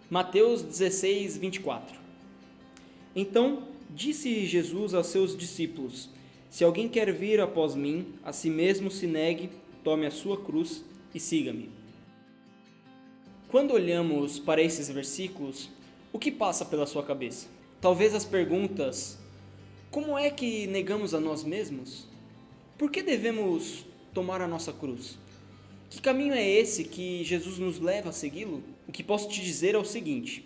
Mateus 16, 24. Então disse Jesus aos seus discípulos: Se alguém quer vir após mim, a si mesmo se negue, tome a sua cruz e siga-me. Quando olhamos para esses versículos, o que passa pela sua cabeça? Talvez as perguntas: como é que negamos a nós mesmos? Por que devemos tomar a nossa cruz? Que caminho é esse que Jesus nos leva a segui-lo? O que posso te dizer é o seguinte: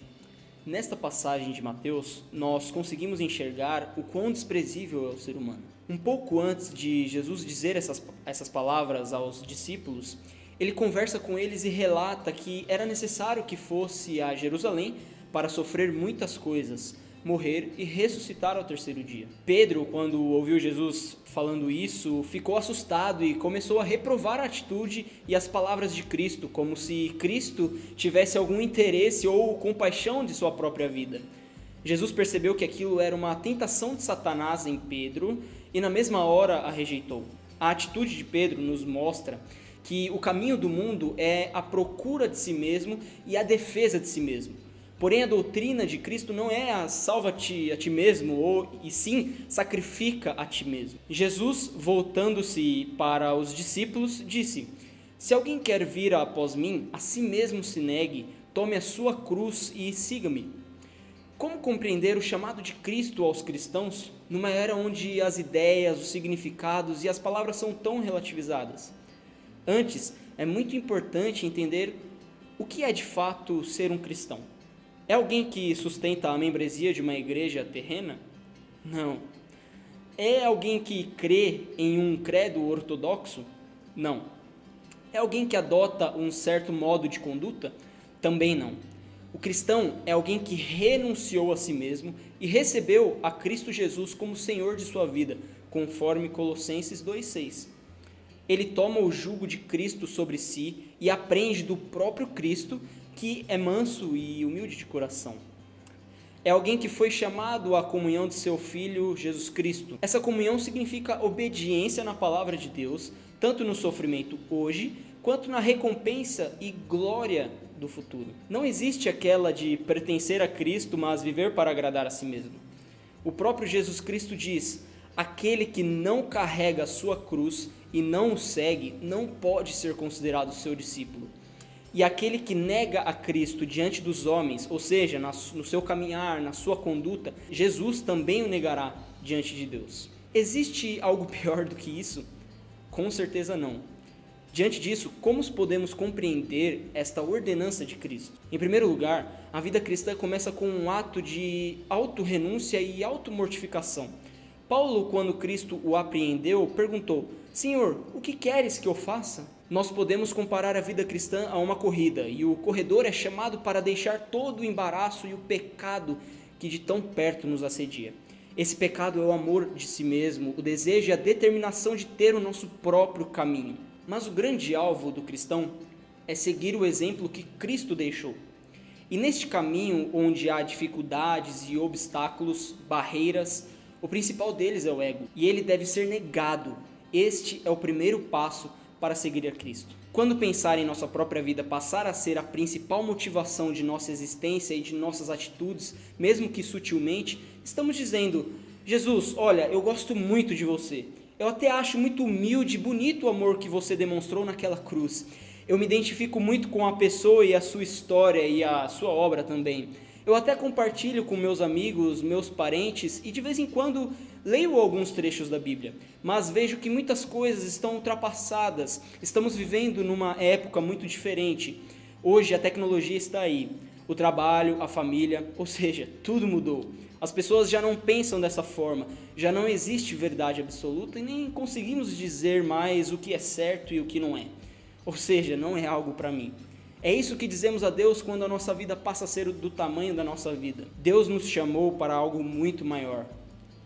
nesta passagem de Mateus, nós conseguimos enxergar o quão desprezível é o ser humano. Um pouco antes de Jesus dizer essas palavras aos discípulos, ele conversa com eles e relata que era necessário que fosse a Jerusalém para sofrer muitas coisas, morrer e ressuscitar ao terceiro dia. Pedro, quando ouviu Jesus falando isso, ficou assustado e começou a reprovar a atitude e as palavras de Cristo, como se Cristo tivesse algum interesse ou compaixão de sua própria vida. Jesus percebeu que aquilo era uma tentação de Satanás em Pedro e na mesma hora a rejeitou. A atitude de Pedro nos mostra que o caminho do mundo é a procura de si mesmo e a defesa de si mesmo. Porém, a doutrina de Cristo não é a salva-te a ti mesmo, e sim sacrifica a ti mesmo. Jesus, voltando-se para os discípulos, disse: Se alguém quer vir após mim, a si mesmo se negue, tome a sua cruz e siga-me. Como compreender o chamado de Cristo aos cristãos numa era onde as ideias, os significados e as palavras são tão relativizadas? Antes, é muito importante entender o que é de fato ser um cristão. É alguém que sustenta a membresia de uma igreja terrena? Não. É alguém que crê em um credo ortodoxo? Não. É alguém que adota um certo modo de conduta? Também não. O cristão é alguém que renunciou a si mesmo e recebeu a Cristo Jesus como Senhor de sua vida, conforme Colossenses 2,6. Ele toma o jugo de Cristo sobre si e aprende do próprio Cristo, que é manso e humilde de coração. É alguém que foi chamado à comunhão de seu Filho Jesus Cristo. Essa comunhão significa obediência na palavra de Deus, tanto no sofrimento hoje, quanto na recompensa e glória do futuro. Não existe aquela de pertencer a Cristo, mas viver para agradar a si mesmo. O próprio Jesus Cristo diz: aquele que não carrega a sua cruz e não o segue, não pode ser considerado seu discípulo. E aquele que nega a Cristo diante dos homens, ou seja, no seu caminhar, na sua conduta, Jesus também o negará diante de Deus. Existe algo pior do que isso? Com certeza não. Diante disso, como podemos compreender esta ordenança de Cristo? Em primeiro lugar, a vida cristã começa com um ato de autorrenúncia e automortificação. Paulo, quando Cristo o apreendeu, perguntou: Senhor, o que queres que eu faça? Nós podemos comparar a vida cristã a uma corrida, e o corredor é chamado para deixar todo o embaraço e o pecado que de tão perto nos assedia. Esse pecado é o amor de si mesmo, o desejo e a determinação de ter o nosso próprio caminho. Mas o grande alvo do cristão é seguir o exemplo que Cristo deixou. E neste caminho, onde há dificuldades e obstáculos, barreiras, o principal deles é o ego, e ele deve ser negado. Este é o primeiro passo para seguir a Cristo. Quando pensar em nossa própria vida passar a ser a principal motivação de nossa existência e de nossas atitudes, mesmo que sutilmente, estamos dizendo: Jesus, olha, eu gosto muito de você. Eu até acho muito humilde e bonito o amor que você demonstrou naquela cruz. Eu me identifico muito com a pessoa e a sua história e a sua obra também. Eu até compartilho com meus amigos, meus parentes e de vez em quando leio alguns trechos da Bíblia, mas vejo que muitas coisas estão ultrapassadas. Estamos vivendo numa época muito diferente. Hoje a tecnologia está aí, o trabalho, a família, ou seja, tudo mudou. As pessoas já não pensam dessa forma, já não existe verdade absoluta e nem conseguimos dizer mais o que é certo e o que não é. Ou seja, não é algo para mim. É isso que dizemos a Deus quando a nossa vida passa a ser do tamanho da nossa vida. Deus nos chamou para algo muito maior,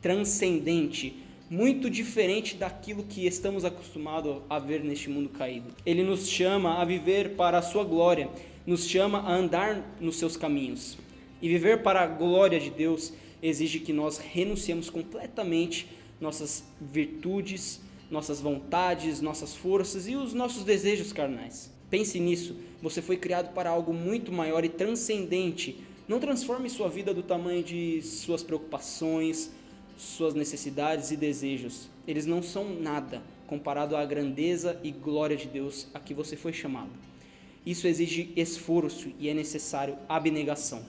transcendente, muito diferente daquilo que estamos acostumados a ver neste mundo caído. Ele nos chama a viver para a sua glória, nos chama a andar nos seus caminhos. E viver para a glória de Deus exige que nós renunciemos completamente nossas virtudes, nossas vontades, nossas forças e os nossos desejos carnais. Pense nisso, você foi criado para algo muito maior e transcendente. Não transforme sua vida do tamanho de suas preocupações, suas necessidades e desejos. Eles não são nada comparado à grandeza e glória de Deus a que você foi chamado. Isso exige esforço e é necessário abnegação.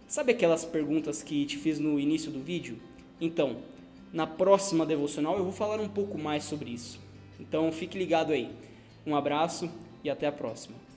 Sabe aquelas perguntas que te fiz no início do vídeo? Então, na próxima devocional eu vou falar um pouco mais sobre isso. Então fique ligado aí. Um abraço e até a próxima.